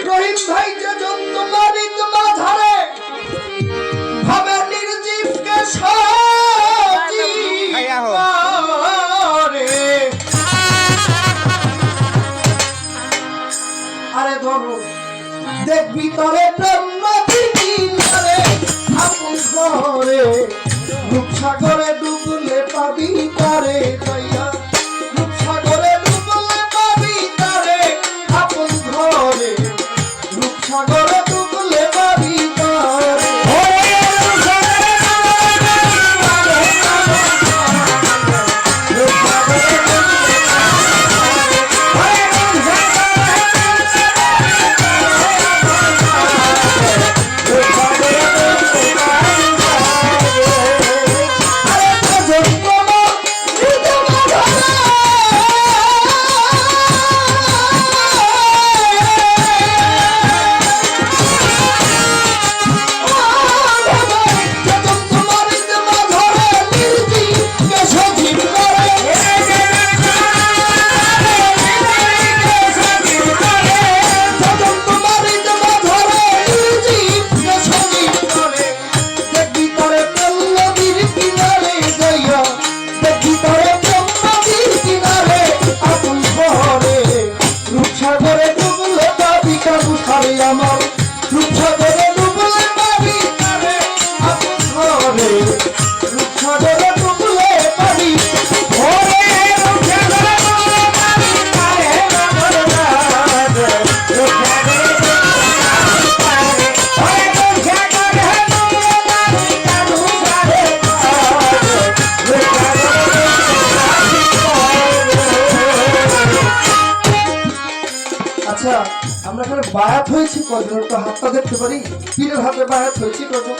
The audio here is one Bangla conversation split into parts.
রহিম ভাই যে জন্তু মালিক মাঝারে ভাবে নির্জীবকে সজীব করে। আরে ধরো দেখবি তরে প্রেম নদী কিনারে আপন ঘরে রূপসাগরে ডুবলে পাবি তারে দয়া রূপসাগরে ডুবলে পাবি তারে আপন ঘরে রূপসাগরে ডুবলে পাবি তারে। আচ্ছা আমরা এখানে বায়াত হয়েছি কজন একটু হাতটা দেখতে পারি পীরের হাতে বায়াত হয়েছি কজন?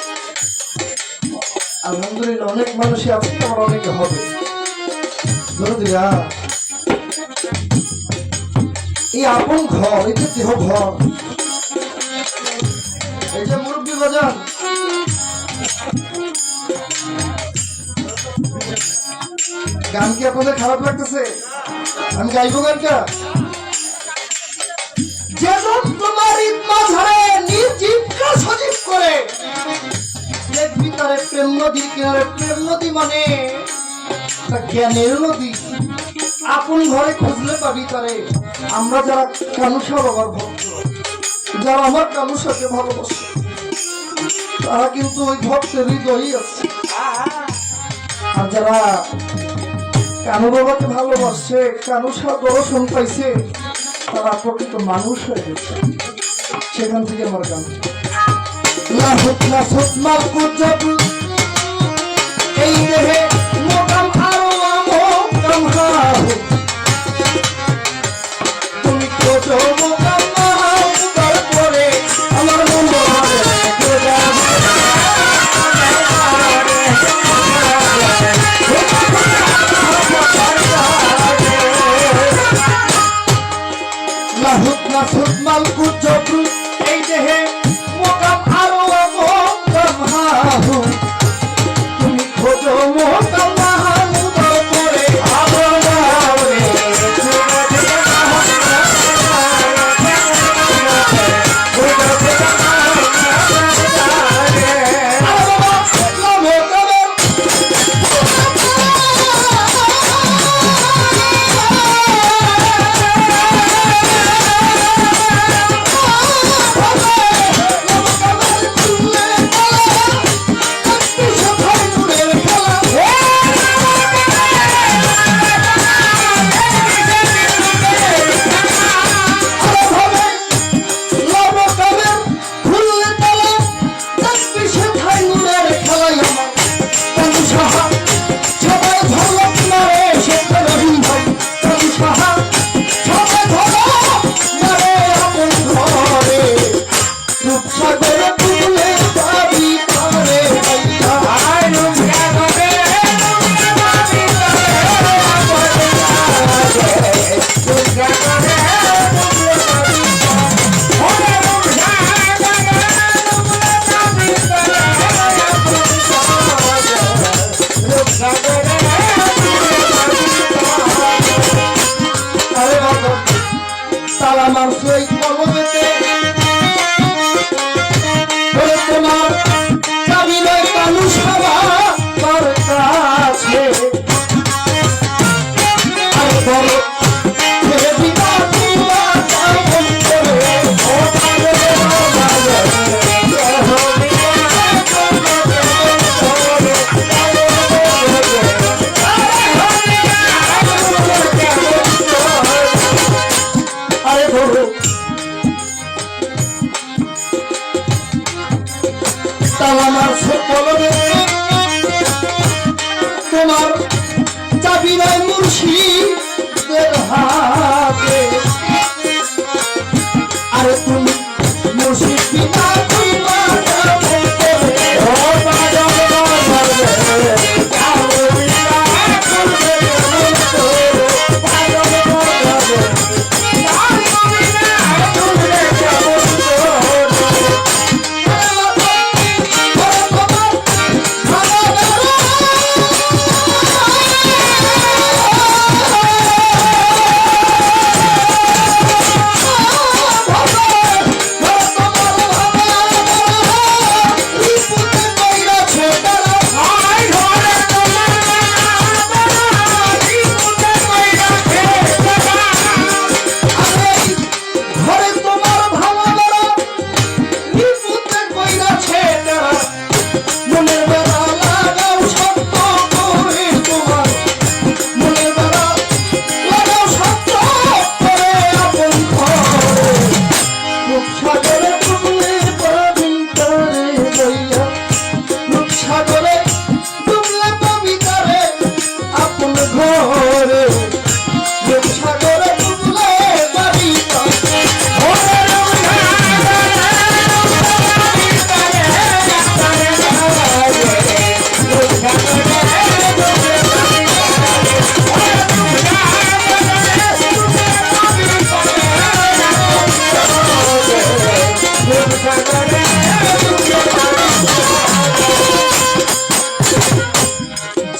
আলহামদুলিল্লাহ অনেক মানুষই আছে আমার অনেকে হবে ধরো দিয়া এই আপন ঘর এই যে দেহ ঘর এই যে মুরব্বী বাজান গান কি আপনাদের খারাপ লাগতেছে? আমি গাইবো গানটা যেজন তোমার মাঝারে নির্জীবকে সজীব করে দেখবি তারে প্রেম নদী কিনারে। প্রেম নদী মানে জ্ঞানের নদী আপন ঘরে খুঁজলে পাবি তারে। আমরা যারা কানুষা বাবার ভক্ত যারা আমার কানুষাকে ভালোবাসে তারা কিন্তু ওই ভক্তের হৃদয়ই আছে। আর যারা কানু বাবাকে ভালোবাসে কানুষা দর্শন পাইছে তারা প্রকৃত মানুষ হয়ে গেছে। সেখান থেকে আমার গান এই দেহে মোকাম আরো মোকাম তুমি খোঁজো মোকাম তারপরে আমার মন এই দেহে মোকাম আরো মোকাম হাহু তুমি খোঁজো মোকাম হাহু তারপরে কলমেতে ওরে তোমার চাবি নয় কালু সাবা তার কাছে আর বলো হে বিনা তোমার কেমন করে ও আরে বলো তালা মারছে কলমে তোমার চাবি নাই মুর্শিদের হাতে আরে তুমি মুর্শিদ বিনা তোমার কেমন করে ও পাগল মারবে কালো বিনা করবে কেমন করে পাগল মারবে কালো বিনা করবে কেমন করে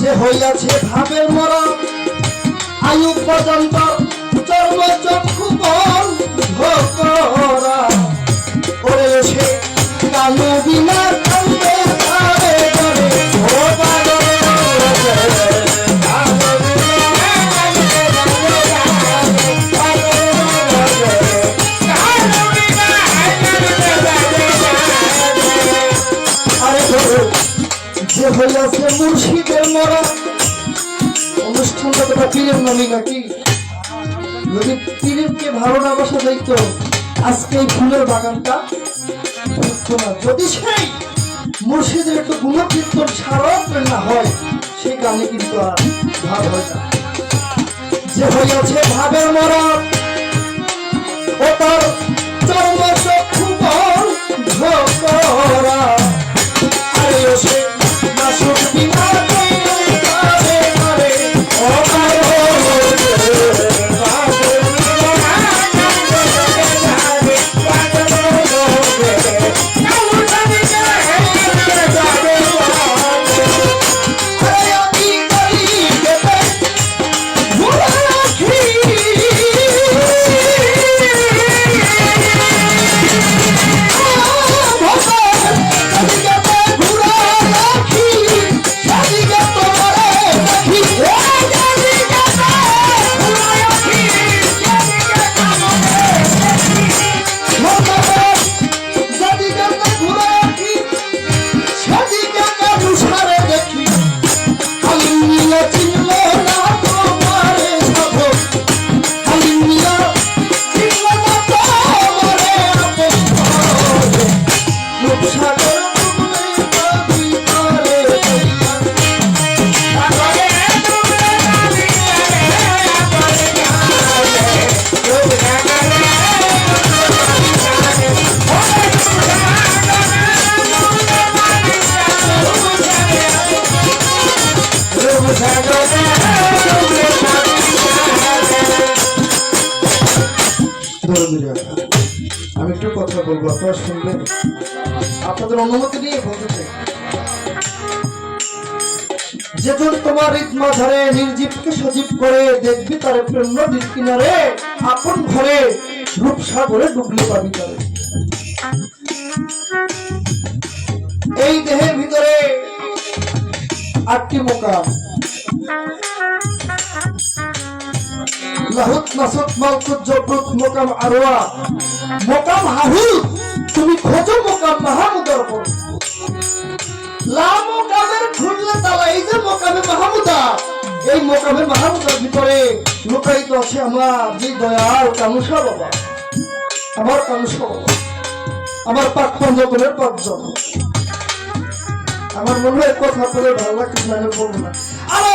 যে হইয়াছে ভাবের মরা আয়ু পর্যন্ত চর্ম চক্ষু বন্ধ ওরে সে কালো বিনা কান্দে ঘরে ঘরে ও পাগল যে হইয়াছে মুর্শিদের মরা অনুষ্ঠানটা তো পীরের নামই নাকি যদি পীরেরকে ভালো না বসা যাইতো আজকে এই ফুলের বাগানটা থাকতো না। যদি সেই মুর্শিদের একটু গুণকীর্তন সারক না হয় সেই গানে কিন্তু আর ভাব হয় না। যে হইয়াছে ভাবের মরা ও তার চর্ম চক্ষু বন্ধ করা আরে সে মাসুক বিনা আমি একটু কথা বলবো, আপনারা শুনবেন, আপনাদের অনুমতি নিয়ে বলতে চাই। যেজন তোমার রিতমা ধরে নির্জীবকে সজীব করে, দেখবি তারে প্রেম নদীর কিনারে আপন ঘরে রূপসাগরে ডুবলি পাবি তরে। এই দেহের ভিতরে 8টি মোকাম, লাহুত নাসুত মালকুত জবরুত মোকাম আরোয়া মোকাম হাহুল, তুমি খোঁজো মোকাম মাহমুদার পর। লা মোকামের খুললে তালা, এই যে মোকামে মাহমুদা, এই মোকামে মাহমুদার ভিতরে লুকায়িত আছে আমার যে দয়াল কানুষা বাবা, আমার কানুষা বাবা, আমার পাক পঞ্জতনের পাঁচজন। আমার মনে হয় কথা বলে ভালো লাগছে, বলবো না। আরে